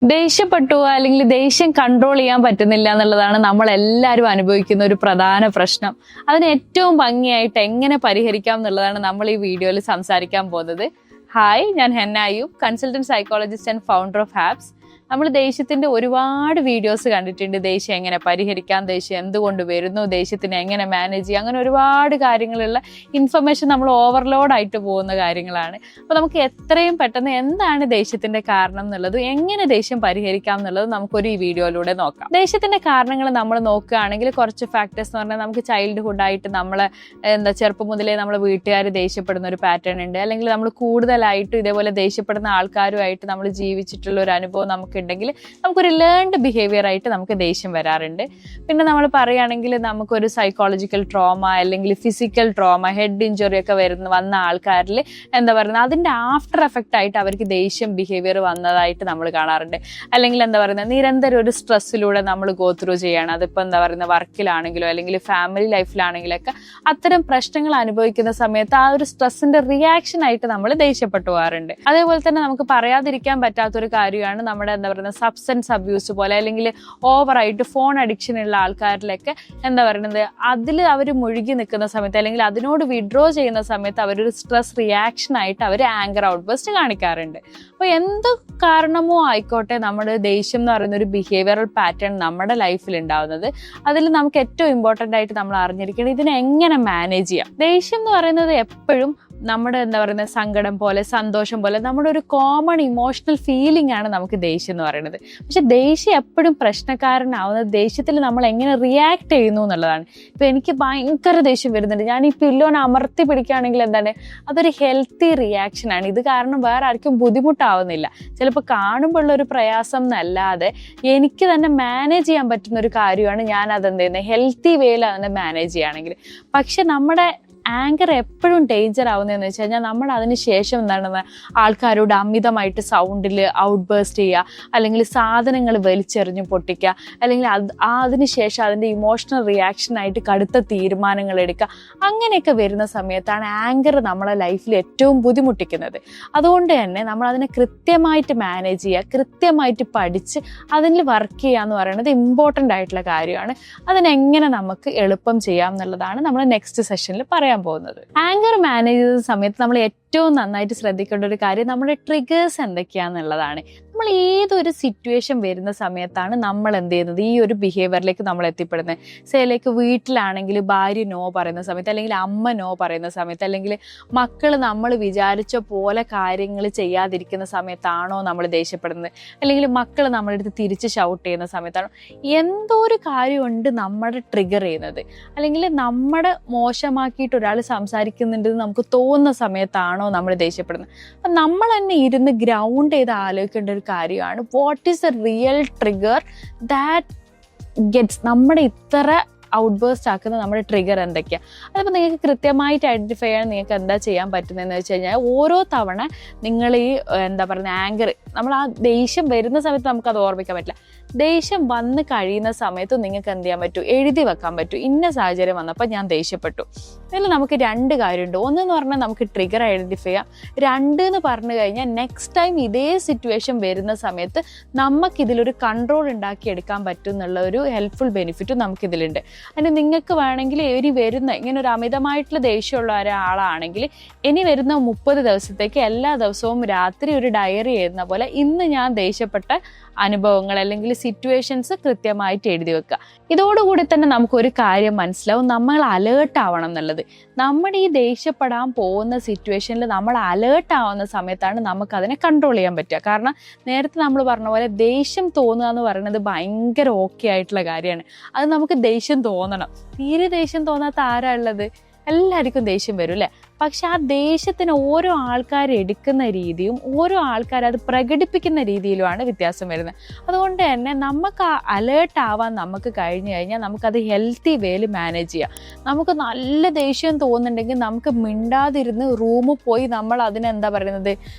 ദേഷ്യപ്പെട്ടു അല്ലെങ്കിൽ ദേഷ്യം കൺട്രോൾ ചെയ്യാൻ പറ്റുന്നില്ല എന്നുള്ളതാണ് നമ്മൾ എല്ലാവരും അനുഭവിക്കുന്ന ഒരു പ്രധാന പ്രശ്നം. അതിന് ഏറ്റവും ഭംഗിയായിട്ട് എങ്ങനെ പരിഹരിക്കാം എന്നുള്ളതാണ് നമ്മൾ ഈ വീഡിയോയിൽ സംസാരിക്കാൻ പോകുന്നത്. ഹായ്, ഞാൻ Henna Ayyub, consultant psychologist and founder of Haps. നമ്മൾ ദേഷ്യത്തിന്റെ ഒരുപാട് വീഡിയോസ് കണ്ടിട്ടുണ്ട്. ദേഷ്യം എങ്ങനെ പരിഹരിക്കാം, ദേഷ്യം എന്തുകൊണ്ട് വരുന്നു, ദേഷ്യത്തിനെ എങ്ങനെ മാനേജ് ചെയ്യാം, അങ്ങനെ ഒരുപാട് കാര്യങ്ങളുള്ള ഇൻഫർമേഷൻ നമ്മൾ ഓവർലോഡ് ആയിട്ട് പോകുന്ന കാര്യങ്ങളാണ്. അപ്പോൾ നമുക്ക് എത്രയും പെട്ടെന്ന് എന്താണ് ദേഷ്യത്തിന്റെ കാരണം എന്നുള്ളത്, എങ്ങനെ ദേഷ്യം പരിഹരിക്കാം എന്നുള്ളത് നമുക്കൊരു ഈ വീഡിയോയിലൂടെ നോക്കാം. ദേഷ്യത്തിന്റെ കാരണങ്ങൾ നമ്മൾ നോക്കുകയാണെങ്കിൽ കുറച്ച് ഫാക്ടേഴ്സ് എന്ന് പറഞ്ഞാൽ നമുക്ക് ചൈൽഡ്ഹുഡ് ആയിട്ട് നമ്മളെ ചെറുപ്പം മുതലേ നമ്മളെ വീട്ടുകാർ ദേഷ്യപ്പെടുന്ന ഒരു പാറ്റേൺ ഉണ്ട്, അല്ലെങ്കിൽ നമ്മൾ കൂടുതലായിട്ടും ഇതേപോലെ ദേഷ്യപ്പെടുന്ന ആൾക്കാരുമായിട്ട് നമ്മൾ ജീവിച്ചിട്ടുള്ള ഒരു അനുഭവം നമുക്ക് ഉണ്ടെങ്കിൽ നമുക്കൊരു ലേൺഡ് ബിഹേവിയർ ആയിട്ട് നമുക്ക് ദേഷ്യം വരാറുണ്ട്. പിന്നെ നമ്മൾ പറയുകയാണെങ്കിൽ നമുക്കൊരു സൈക്കോളജിക്കൽ ട്രോമ അല്ലെങ്കിൽ ഫിസിക്കൽ ട്രോമ, ഹെഡ് ഇഞ്ചുറി ഒക്കെ വന്ന ആൾക്കാരിൽ എന്താ പറയുന്നത്, അതിന്റെ ആഫ്റ്റർ എഫക്റ്റ് ആയിട്ട് അവർക്ക് ദേഷ്യം ബിഹേവിയർ വന്നതായിട്ട് നമ്മൾ കാണാറുണ്ട്. അല്ലെങ്കിൽ എന്താ പറയുന്നത്, നിരന്തരം ഒരു സ്ട്രെസ്സിലൂടെ നമ്മൾ ഗോ ത്രൂ ചെയ്യണം. അതിപ്പോൾ എന്താ പറയുന്നത്, വർക്കിലാണെങ്കിലോ അല്ലെങ്കിൽ ഫാമിലി ലൈഫിലാണെങ്കിലൊക്കെ അത്തരം പ്രശ്നങ്ങൾ അനുഭവിക്കുന്ന സമയത്ത് ആ ഒരു സ്ട്രെസ്സിന്റെ റിയാക്ഷൻ ആയിട്ട് നമ്മൾ ദേഷ്യപ്പെട്ടു പോകാറുണ്ട്. അതേപോലെ തന്നെ നമുക്ക് പറയാതിരിക്കാൻ പറ്റാത്തൊരു കാര്യമാണ് നമ്മുടെ എന്താ പറയുന്നത് സബ്സ്റ്റൻസ് അബ്യൂസ് പോലെ, അല്ലെങ്കിൽ ഓവറായിട്ട് ഫോൺ അഡിക്ഷൻ ഉള്ള ആൾക്കാരിലൊക്കെ എന്താ പറയുന്നത്, അതിൽ അവർ മുഴുകി നിൽക്കുന്ന സമയത്ത് അല്ലെങ്കിൽ അതിനോട് വിഡ്രോ ചെയ്യുന്ന സമയത്ത് അവരൊരു സ്ട്രെസ് റിയാക്ഷൻ ആയിട്ട് അവർ ആങ്കർ ഔട്ട്ബസ്റ്റ് കാണിക്കാറുണ്ട്. അപ്പോൾ എന്ത് കാരണമോ ആയിക്കോട്ടെ, നമ്മുടെ ദേഷ്യം എന്ന് പറയുന്ന ഒരു ബിഹേവിയറൽ പാറ്റേൺ നമ്മുടെ ലൈഫിൽ ഉണ്ടാവുന്നത്, അതിൽ നമുക്ക് ഏറ്റവും ഇമ്പോർട്ടൻ്റ് ആയിട്ട് നമ്മൾ അറിഞ്ഞിരിക്കണം ഇതിനെ എങ്ങനെ മാനേജ് ചെയ്യാം. ദേഷ്യം എന്ന് പറയുന്നത് എപ്പോഴും നമ്മുടെ എന്താ പറയുന്നത് സങ്കടം പോലെ, സന്തോഷം പോലെ നമ്മുടെ ഒരു കോമൺ ഇമോഷണൽ ഫീലിംഗ് ആണ് നമുക്ക് ദേഷ്യം എന്ന് പറയുന്നത്. പക്ഷെ ദേഷ്യം എപ്പോഴും പ്രശ്നക്കാരനാവുന്നത് ദേഷ്യത്തിൽ നമ്മൾ എങ്ങനെ റിയാക്ട് ചെയ്യുന്നു എന്നുള്ളതാണ്. ഇപ്പൊ എനിക്ക് ഭയങ്കര ദേഷ്യം വരുന്നുണ്ട്, ഞാൻ ഈ പില്ലോനെ അമർത്തി പിടിക്കുകയാണെങ്കിൽ എന്താണ്, അതൊരു ഹെൽത്തി റിയാക്ഷൻ ആണ്. ഇത് കാരണം വേറെ ആർക്കും ബുദ്ധിമുട്ടാവുന്നില്ല. ചിലപ്പോൾ കാണുമ്പോൾ ഉള്ള ഒരു പ്രയാസം എന്നല്ലാതെ എനിക്ക് തന്നെ മാനേജ് ചെയ്യാൻ പറ്റുന്ന ഒരു കാര്യമാണ് ഞാൻ അതെന്ത് ചെയ്യുന്നത്, ഹെൽത്തി വേയിൽ അതിനെ മാനേജ് ചെയ്യുകയാണെങ്കിൽ. പക്ഷെ നമ്മുടെ ആങ്കർ എപ്പോഴും ഡേഞ്ചർ ആവുന്നതെന്ന് വെച്ച് കഴിഞ്ഞാൽ നമ്മൾ അതിന് ശേഷം എന്താണ്, ആൾക്കാരോട് അമിതമായിട്ട് സൗണ്ടിൽ ഔട്ട് ബേസ്റ്റ് ചെയ്യുക, അല്ലെങ്കിൽ സാധനങ്ങൾ വലിച്ചെറിഞ്ഞ് പൊട്ടിക്കുക, അല്ലെങ്കിൽ അതിന് ശേഷം അതിൻ്റെ ഇമോഷണൽ റിയാക്ഷനായിട്ട് കടുത്ത തീരുമാനങ്ങൾ എടുക്കുക. അങ്ങനെയൊക്കെ വരുന്ന സമയത്താണ് ആങ്കർ നമ്മളെ ലൈഫിൽ ഏറ്റവും ബുദ്ധിമുട്ടിക്കുന്നത്. അതുകൊണ്ട് തന്നെ നമ്മൾ അതിനെ കൃത്യമായിട്ട് മാനേജ് ചെയ്യുക, കൃത്യമായിട്ട് പഠിച്ച് അതിൽ വർക്ക് ചെയ്യുക എന്ന് പറയുന്നത് ഇമ്പോർട്ടൻ്റ് ആയിട്ടുള്ള കാര്യമാണ്. അതിനെങ്ങനെ നമുക്ക് എളുപ്പം ചെയ്യാം എന്നുള്ളതാണ് നമ്മൾ നെക്സ്റ്റ് സെഷനിൽ പറയാൻ പോകുന്നത്. ആങ്കർ മാനേജ് ചെയ്യുന്ന സമയത്ത് നമ്മൾ ഏറ്റവും നന്നായിട്ട് ശ്രദ്ധിക്കേണ്ട ഒരു കാര്യം നമ്മുടെ ട്രിഗേഴ്സ് എന്തൊക്കെയാണെന്നുള്ളതാണ്. നമ്മൾ ഏതൊരു സിറ്റുവേഷൻ വരുന്ന സമയത്താണ് നമ്മൾ എന്ത് ചെയ്യുന്നത്, ഈ ഒരു ബിഹേവിയറിലേക്ക് നമ്മൾ എത്തിപ്പെടുന്നത്. സേലേക്ക് വീട്ടിലാണെങ്കിൽ ഭാര്യ നോ പറയുന്ന സമയത്ത്, അല്ലെങ്കിൽ അമ്മ നോ പറയുന്ന സമയത്ത്, അല്ലെങ്കിൽ മക്കൾ നമ്മൾ വിചാരിച്ച പോലെ കാര്യങ്ങൾ ചെയ്യാതിരിക്കുന്ന സമയത്താണോ നമ്മൾ ദേഷ്യപ്പെടുന്നത്, അല്ലെങ്കിൽ മക്കൾ നമ്മുടെ അടുത്ത് തിരിച്ച് ഷൗട്ട് ചെയ്യുന്ന സമയത്താണോ, എന്തോ ഒരു കാര്യമുണ്ട് നമ്മുടെ ട്രിഗർ ചെയ്യുന്നത്, അല്ലെങ്കിൽ നമ്മുടെ മോശമാക്കിയിട്ട് ഒരാൾ സംസാരിക്കുന്നുണ്ടെന്ന് നമുക്ക് തോന്നുന്ന സമയത്താണോ നമ്മൾ ദേഷ്യപ്പെടുന്നത്. അപ്പം നമ്മൾ തന്നെ ഇരുന്ന് ഗ്രൗണ്ട് ചെയ്ത് ആലോചിക്കേണ്ട ഒരു കാര്യമാണ്, what is the real trigger that gets നമ്മുടെ ഇത്ര ഔട്ട് ബേസ്റ്റ് ആക്കുന്ന നമ്മുടെ ട്രിഗർ എന്തൊക്കെയാണ്. അതിപ്പോൾ നിങ്ങൾക്ക് കൃത്യമായിട്ട് ഐഡൻറ്റിഫൈ ചെയ്യാൻ നിങ്ങൾക്ക് എന്താ ചെയ്യാൻ പറ്റുന്നതെന്ന് വെച്ച് കഴിഞ്ഞാൽ, ഓരോ തവണ നിങ്ങൾ ഈ എന്താ പറയുക ആങ്കർ, നമ്മൾ ആ ദേഷ്യം വരുന്ന സമയത്ത് നമുക്കത് ഓർമ്മിക്കാൻ പറ്റില്ല. ദേഷ്യം വന്ന് കഴിയുന്ന സമയത്ത് നിങ്ങൾക്ക് എന്ത് ചെയ്യാൻ പറ്റും, എഴുതി വെക്കാൻ പറ്റും, ഇന്ന സാഹചര്യം വന്നപ്പോൾ ഞാൻ ദേഷ്യപ്പെട്ടു. ഇതിൽ നമുക്ക് രണ്ട് കാര്യമുണ്ട്. ഒന്നെന്ന് പറഞ്ഞാൽ നമുക്ക് ട്രിഗർ ഐഡൻറ്റിഫൈ ചെയ്യാം. രണ്ട് എന്ന് പറഞ്ഞു കഴിഞ്ഞാൽ നെക്സ്റ്റ് ടൈം ഇതേ സിറ്റുവേഷൻ വരുന്ന സമയത്ത് നമുക്കിതിലൊരു കൺട്രോൾ ഉണ്ടാക്കിയെടുക്കാൻ പറ്റും എന്നുള്ള ഒരു ഹെൽപ്ഫുൾ ബെനിഫിറ്റും നമുക്കിതിലുണ്ട്. അതിന് നിങ്ങൾക്ക് വേണമെങ്കിൽ ഇനി വരുന്ന ഇങ്ങനെ ഒരു അമിതമായിട്ടുള്ള ദേഷ്യമുള്ള ഒരാളാണെങ്കിൽ ഇനി വരുന്ന 30 ദിവസത്തേക്ക് എല്ലാ ദിവസവും രാത്രി ഒരു ഡയറി എഴുതുന്ന പോലെ ഇന്ന് ഞാൻ ദേഷ്യപ്പെട്ട അനുഭവങ്ങൾ അല്ലെങ്കിൽ സിറ്റുവേഷൻസ് കൃത്യമായിട്ട് എഴുതി വെക്കുക. ഇതോടുകൂടി തന്നെ നമുക്കൊരു കാര്യം മനസ്സിലാവും, നമ്മൾ അലേർട്ട് ആവണം എന്നുള്ളത്. നമ്മുടെ ഈ ദേഷ്യപ്പെടാൻ പോകുന്ന സിറ്റുവേഷനിൽ നമ്മൾ അലേർട്ട് ആവുന്ന സമയത്താണ് നമുക്കതിനെ കൺട്രോൾ ചെയ്യാൻ പറ്റുക. കാരണം നേരത്തെ നമ്മൾ പറഞ്ഞ പോലെ ദേഷ്യം തോന്നുക എന്ന് പറയുന്നത് ഭയങ്കര ഓക്കെ ആയിട്ടുള്ള കാര്യമാണ്. അത് നമുക്ക് ദേഷ്യം തോന്നണം. തീരെ ദേഷ്യം തോന്നാത്ത ആരാ ഉള്ളത്? എല്ലാവർക്കും ദേഷ്യം വരും അല്ലേ? പക്ഷെ ആ ദേഷ്യത്തിന് ഓരോ ആൾക്കാർ എടുക്കുന്ന രീതിയും ഓരോ ആൾക്കാർ അത് പ്രകടിപ്പിക്കുന്ന രീതിയിലുമാണ് വ്യത്യാസം വരുന്നത്. അതുകൊണ്ട് തന്നെ നമുക്ക് ആ അലേർട്ട് ആവാൻ നമുക്ക് കഴിഞ്ഞു കഴിഞ്ഞാൽ നമുക്കത് ഹെൽത്തി വേയിൽ മാനേജ് ചെയ്യാം. നമുക്ക് നല്ല ദേഷ്യം തോന്നുന്നുണ്ടെങ്കിൽ നമുക്ക് മിണ്ടാതിരുന്ന് റൂമിൽ പോയി നമ്മൾ അതിനെന്താ പറയുന്നത്,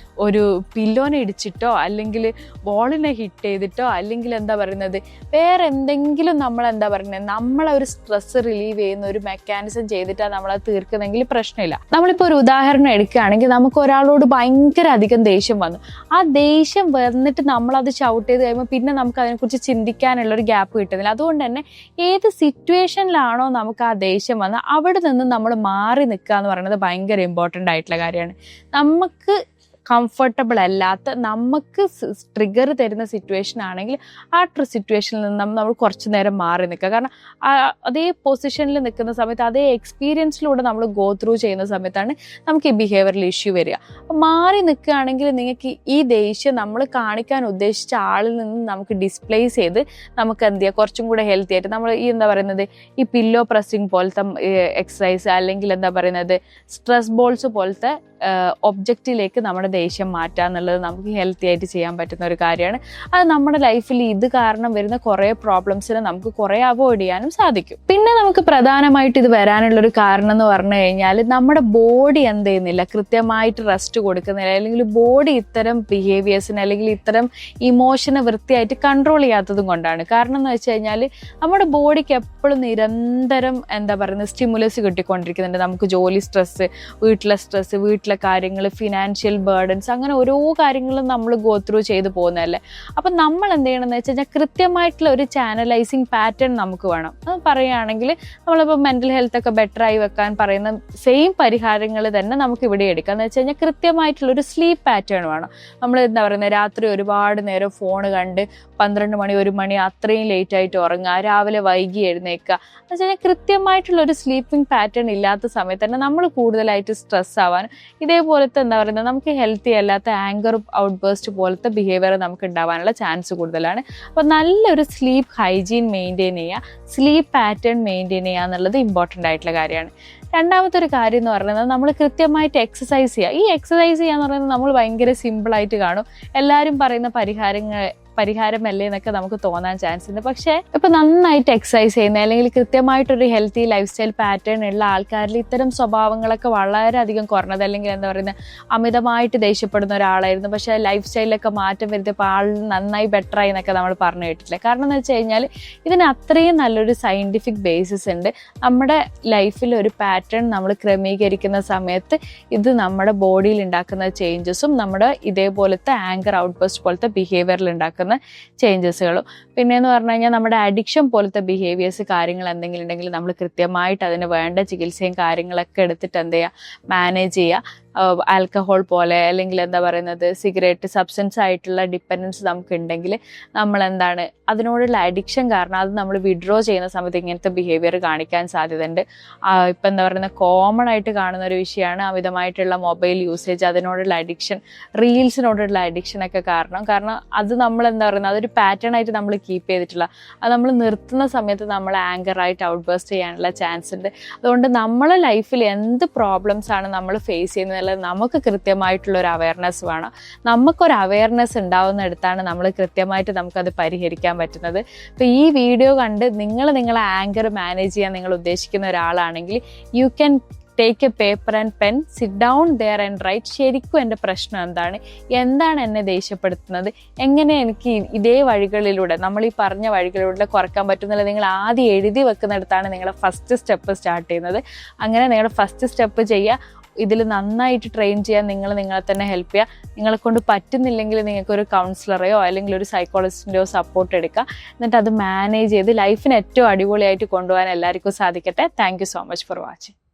ഒരു പില്ലോനെ ഇടിച്ചിട്ടോ അല്ലെങ്കിൽ ബോളിനെ ഹിറ്റ് ചെയ്തിട്ടോ അല്ലെങ്കിൽ എന്താ പറയുന്നത് വേറെ എന്തെങ്കിലും നമ്മളെന്താ പറയുന്നത് നമ്മളെ ഒരു സ്ട്രെസ് റിലീവ് ചെയ്യുന്ന ഒരു മെക്കാനിസം ചെയ്തിട്ടാണ് നമ്മളത് തീർക്കുന്നതെങ്കിൽ പ്രശ്നമില്ല. നമ്മൾ നമ്മളിപ്പോൾ ഒരു ഉദാഹരണം എടുക്കുകയാണെങ്കിൽ നമുക്ക് ഒരാളോട് ഭയങ്കര അധികം ദേഷ്യം വന്നു. ആ ദേഷ്യം വന്നിട്ട് നമ്മളത് ഷൗട്ട് ചെയ്ത് കഴിയുമ്പോൾ പിന്നെ നമുക്ക് അതിനെക്കുറിച്ച് ചിന്തിക്കാനുള്ള ഒരു ഗ്യാപ്പ് കിട്ടുന്നില്ല. അതുകൊണ്ട് തന്നെ ഏത് സിറ്റുവേഷനിലാണോ നമുക്ക് ആ ദേഷ്യം വന്നത് അവിടെ നിന്ന് നമ്മൾ മാറി നിൽക്കുക എന്ന് പറയുന്നത് ഭയങ്കര ഇമ്പോർട്ടൻ്റ് ആയിട്ടുള്ള കാര്യമാണ്. നമുക്ക് കംഫർട്ടബിൾ അല്ലാത്ത, നമുക്ക് ട്രിഗർ തരുന്ന സിറ്റുവേഷൻ ആണെങ്കിൽ ആ സിറ്റുവേഷനിൽ നിന്ന് നമ്മൾ കുറച്ച് നേരം മാറി നിൽക്കുക. കാരണം അതേ പൊസിഷനിൽ നിൽക്കുന്ന സമയത്ത്, അതേ എക്സ്പീരിയൻസിലൂടെ നമ്മൾ ഗോ ത്രൂ ചെയ്യുന്ന സമയത്താണ് നമുക്ക് ഈ ബിഹേവിയറൽ ഇഷ്യൂ വരിക. അപ്പം മാറി നിൽക്കുകയാണെങ്കിൽ നിങ്ങൾക്ക് ഈ ദേഷ്യം നമ്മൾ കാണിക്കാൻ ഉദ്ദേശിച്ച ആളിൽ നിന്ന് നമുക്ക് ഡിസ്പ്ലേസ് ചെയ്ത് നമുക്ക് എന്ത് ചെയ്യുക, കുറച്ചും കൂടെ ഹെൽത്തി ആയിട്ട് നമ്മൾ ഈ എന്താ പറയുന്നത്, ഈ പില്ലോ പ്രസ്സിങ് പോലത്തെ എക്സസൈസ്, അല്ലെങ്കിൽ എന്താ പറയുന്നത് സ്ട്രെസ് ബോൾസ് പോലത്തെ ഒബ്ജക്റ്റിലേക്ക് നമ്മുടെ ദേഷ്യം മാറ്റുക എന്നുള്ളത് നമുക്ക് ഹെൽത്തി ആയിട്ട് ചെയ്യാൻ പറ്റുന്ന ഒരു കാര്യമാണ്. അത് നമ്മുടെ ലൈഫിൽ ഇത് കാരണം വരുന്ന കുറേ പ്രോബ്ലംസിനെ നമുക്ക് കുറേ അവോയ്ഡ് ചെയ്യാനും സാധിക്കും. പിന്നെ നമുക്ക് പ്രധാനമായിട്ട് ഇത് വരാനുള്ളൊരു കാരണം എന്ന് പറഞ്ഞു കഴിഞ്ഞാൽ നമ്മുടെ ബോഡി എന്ത് ചെയ്യുന്നില്ല, കൃത്യമായിട്ട് റെസ്റ്റ് കൊടുക്കുന്നില്ല, അല്ലെങ്കിൽ ബോഡി ഇത്തരം ബിഹേവിയേഴ്സിന് അല്ലെങ്കിൽ ഇത്തരം ഇമോഷനെ വൃത്തിയായിട്ട് കൺട്രോൾ ചെയ്യാത്തതും കൊണ്ടാണ്. കാരണം എന്ന് വെച്ച് കഴിഞ്ഞാൽ നമ്മുടെ ബോഡിക്ക് എപ്പോഴും നിരന്തരം എന്താ പറയുന്നത് സ്റ്റിമുലസ് കിട്ടിക്കൊണ്ടിരിക്കുന്നുണ്ട്. നമുക്ക് ജോലി സ്ട്രെസ്, വീട്ടിലെ സ്ട്രെസ്, വീട്ടിലെ കാര്യങ്ങൾ, ഫിനാൻഷ്യൽ ബേർഡൻസ്, അങ്ങനെ ഓരോ കാര്യങ്ങളും നമ്മൾ ഗോ ത്രൂ ചെയ്ത് പോകുന്നതല്ലേ. അപ്പം നമ്മൾ എന്ത് ചെയ്യണമെന്ന് വെച്ച് കഴിഞ്ഞാൽ കൃത്യമായിട്ടുള്ള ഒരു ചാനലൈസിങ് പാറ്റേൺ നമുക്ക് വേണം. അത് പറയുകയാണെങ്കിൽ നമ്മളിപ്പോൾ മെൻ്റൽ ഹെൽത്ത് ഒക്കെ ബെറ്റർ ആയി വെക്കാൻ പറയുന്ന സെയിം പരിഹാരങ്ങൾ തന്നെ നമുക്ക് ഇവിടെ എടുക്കാം. എന്ന് വെച്ച് കഴിഞ്ഞാൽ കൃത്യമായിട്ടുള്ളൊരു സ്ലീപ്പ് പാറ്റേൺ വേണം. നമ്മൾ എന്താ പറയുന്നത്, രാത്രി ഒരുപാട് നേരം ഫോൺ കണ്ട് 12 മണി 1 മണി അത്രയും ലേറ്റ് ആയിട്ട് ഉറങ്ങുക, രാവിലെ വൈകി എഴുന്നേൽക്കുക എന്ന് വെച്ച് കഴിഞ്ഞാൽ കൃത്യമായിട്ടുള്ളൊരു സ്ലീപ്പിംഗ് പാറ്റേൺ ഇല്ലാത്ത സമയത്ത് തന്നെ നമ്മൾ കൂടുതലായിട്ട് സ്ട്രെസ് ആവാൻ, ഇതേപോലത്തെ എന്താ പറയുന്നത് നമുക്ക് ഹെൽത്തി അല്ലാത്ത ആങ്കർ ഔട്ട് ബേസ്റ്റ് പോലത്തെ ബിഹേവിയർ നമുക്ക് ഉണ്ടാവാനുള്ള ചാൻസ് കൂടുതലാണ്. അപ്പോൾ നല്ലൊരു സ്ലീപ്പ് ഹൈജീൻ മെയിൻറ്റെയിൻ ചെയ്യുക, സ്ലീപ്പ് പാറ്റേൺ മെയിൻറ്റെയിൻ ചെയ്യുക എന്നുള്ളത് ഇമ്പോർട്ടൻ്റ് ആയിട്ടുള്ള കാര്യമാണ്. രണ്ടാമത്തെ ഒരു കാര്യം എന്ന് പറയുന്നത് നമ്മൾ കൃത്യമായിട്ട് എക്സസൈസ് ചെയ്യുക. ഈ എക്സസൈസ് ചെയ്യുക എന്ന് പറയുന്നത് നമ്മൾ ഭയങ്കര സിമ്പിളായിട്ട് കാണും, എല്ലാവരും പറയുന്ന പരിഹാരമല്ലേ എന്നൊക്കെ നമുക്ക് തോന്നാൻ ചാൻസ് ഉണ്ട്. പക്ഷേ ഇപ്പം നന്നായിട്ട് എക്സസൈസ് ചെയ്യുന്ന അല്ലെങ്കിൽ കൃത്യമായിട്ടൊരു ഹെൽത്തി ലൈഫ് സ്റ്റൈൽ പാറ്റേൺ ഉള്ള ആൾക്കാരിൽ ഇത്തരം സ്വഭാവങ്ങളൊക്കെ വളരെയധികം കുറഞ്ഞത്, അല്ലെങ്കിൽ എന്താ പറയുന്നത് അമിതമായിട്ട് ദേഷ്യപ്പെടുന്ന ഒരാളായിരുന്നു, പക്ഷേ ലൈഫ് സ്റ്റൈലിലൊക്കെ മാറ്റം വരുത്തിയപ്പോൾ ആൾ നന്നായി ബെറ്ററായി എന്നൊക്കെ നമ്മൾ പറഞ്ഞു കേട്ടിട്ടില്ല. കാരണം എന്ന് വെച്ച് കഴിഞ്ഞാൽ ഇതിന് അത്രയും നല്ലൊരു സയൻറ്റിഫിക് ബേസിസ് ഉണ്ട്. നമ്മുടെ ലൈഫിൽ ഒരു പാറ്റേൺ നമ്മൾ ക്രമീകരിക്കുന്ന സമയത്ത് ഇത് നമ്മുടെ ബോഡിയിൽ ഉണ്ടാക്കുന്ന ചേഞ്ചസും നമ്മുടെ ഇതേപോലത്തെ ആങ്കർ ഔട്ട് ബസ്റ്റ് പോലത്തെ ബിഹേവിയറിൽ ഉണ്ടാക്കുന്ന ചേഞ്ചസുകളും, പിന്നെയെന്ന് പറഞ്ഞു കഴിഞ്ഞാൽ നമ്മുടെ അഡിക്ഷൻ പോലത്തെ ബിഹേവിയേഴ്സ് കാര്യങ്ങൾ എന്തെങ്കിലും ഉണ്ടെങ്കിൽ നമ്മൾ കൃത്യമായിട്ട് അതിന് വേണ്ട ചികിത്സയും കാര്യങ്ങളൊക്കെ എടുത്തിട്ട് എന്ത് ചെയ്യുക, മാനേജ് ചെയ്യുക. ആൽക്കഹോൾ പോലെ അല്ലെങ്കിൽ എന്താ പറയുന്നത് സിഗരറ്റ്, സബ്സ്റ്റൻസ് ആയിട്ടുള്ള ഡിപ്പെൻഡൻസ് നമുക്ക് ഉണ്ടെങ്കിൽ നമ്മൾ എന്താണ് അതിനോടുള്ള അഡിക്ഷൻ കാരണം അത് നമ്മൾ വിഡ്രോ ചെയ്യുന്ന സമയത്ത് ഇങ്ങനത്തെ ബിഹേവിയർ കാണിക്കാൻ സാധ്യതയുണ്ട്. ഇപ്പം എന്താ പറയുന്നത് കോമൺ ആയിട്ട് കാണുന്ന ഒരു വിഷയമാണ് അമിതമായിട്ടുള്ള മൊബൈൽ യൂസേജ്, അതിനോടുള്ള അഡിക്ഷൻ, റീൽസിനോടുള്ള അഡിക്ഷനൊക്കെ കാരണം അത് നമ്മൾ എന്താ പറയുന്നത് അതൊരു പാറ്റേൺ ആയിട്ട് നമ്മൾ കീപ്പ് ചെയ്തിട്ടുള്ള, അത് നമ്മൾ നിർത്തുന്ന സമയത്ത് നമ്മൾ ആങ്കറായിട്ട് ഔട്ട് ബേസ്റ്റ് ചെയ്യാനുള്ള ചാൻസ് ഉണ്ട്. അതുകൊണ്ട് നമ്മളെ ലൈഫിൽ എന്ത് പ്രോബ്ലംസ് ആണ് നമ്മൾ ഫേസ് ചെയ്യുന്നത് നമുക്ക് കൃത്യമായിട്ടുള്ളൊരു അവയർനെസ് വേണം. നമുക്കൊരു അവയർനെസ് ഉണ്ടാവുന്നിടത്താണ് നമ്മൾ കൃത്യമായിട്ട് നമുക്കത് പരിഹരിക്കാൻ പറ്റുന്നത്. അപ്പോൾ ഈ വീഡിയോ കണ്ട് നിങ്ങളെ ആങ്കർ മാനേജ് ചെയ്യാൻ നിങ്ങൾ ഉദ്ദേശിക്കുന്ന ഒരാളാണെങ്കിൽ you can take a paper and pen, sit down there and write. ശരിക്കും എൻ്റെ പ്രശ്നം എന്താണ് എന്നെ ദേഷ്യപ്പെടുത്തുന്നത്, എങ്ങനെ എനിക്ക് ഇതേ വഴികളിലൂടെ നമ്മൾ ഈ പറഞ്ഞ വഴികളിലൂടെ കുറയ്ക്കാൻ പറ്റുന്നില്ല, നിങ്ങൾ ആദ്യം എഴുതി വെക്കുന്നിടത്താണ് നിങ്ങളുടെ ഫസ്റ്റ് സ്റ്റെപ്പ് സ്റ്റാർട്ട് ചെയ്യുന്നത്. അങ്ങനെ നിങ്ങളുടെ ഫസ്റ്റ് സ്റ്റെപ്പ് ചെയ്യുക. ഇതിൽ നന്നായിട്ട് ട്രെയിൻ ചെയ്യാൻ നിങ്ങളെ തന്നെ ഹെൽപ്പ് ചെയ്യുക. നിങ്ങളെ കൊണ്ട് പറ്റുന്നില്ലെങ്കിൽ നിങ്ങൾക്കൊരു കൗൺസിലറെയോ അല്ലെങ്കിൽ ഒരു സൈക്കോളജിസ്റ്റിൻ്റെയോ സപ്പോർട്ട് എടുക്കുക. എന്നിട്ട് അത് മാനേജ് ചെയ്ത് ലൈഫിന് ഏറ്റവും അടിപൊളിയായിട്ട് കൊണ്ടുപോകാൻ എല്ലാവർക്കും സാധിക്കട്ടെ. Thank you so much for watching.